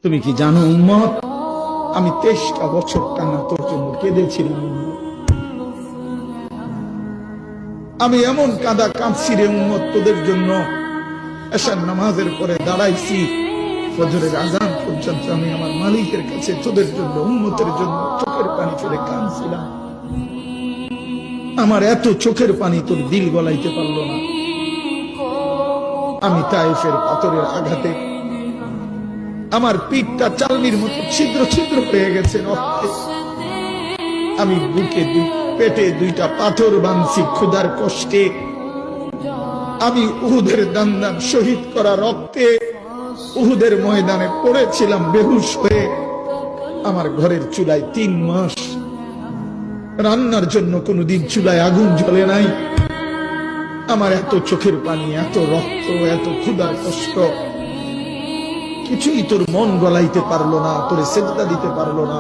তুমি কি জানো উম্মত, আমি 23টা বছর টানা তোর জন্য কেঁদেছিলাম। আমি এমন কাঁদা কাঁদছি রে উম্মত তোদের জন্য। এশার নামাজের পরে দাঁড়াইছি, ফজরের আজান পর্যন্ত আমি আমার মালিকের কাছে তোদের জন্য, উম্মতের জন্য চোখের পানি ফেলে কাঁদছিলাম। আমার এত চোখের পানি তোর দিল গলাইতে পারলো না। আমি তায়েফের পাথরের আঘাতে আমার পিঠটা চালনির মতো ছিদ্র ছিদ্র হয়ে গেছে রক্তে। আমি বুকে পেটে 2টা পাথর বাঁধছি ক্ষুধার কষ্টে। আমি উহুদের দান্দান শহীদ করা রক্তে উহুদের ময়দানে পড়েছিলাম বেহুশ হয়ে। আমার ঘরের চুলায় 3 মাস রান্নার জন্য কোনোদিন চুলায় আগুন জ্বলে নাই। আমার এত চোখের পানি, এত রক্ত, এত ক্ষুধার কষ্ট, কিছুই তোর মন গলাইতে পারলো না, তোরে সেজদা দিতে পারলো না।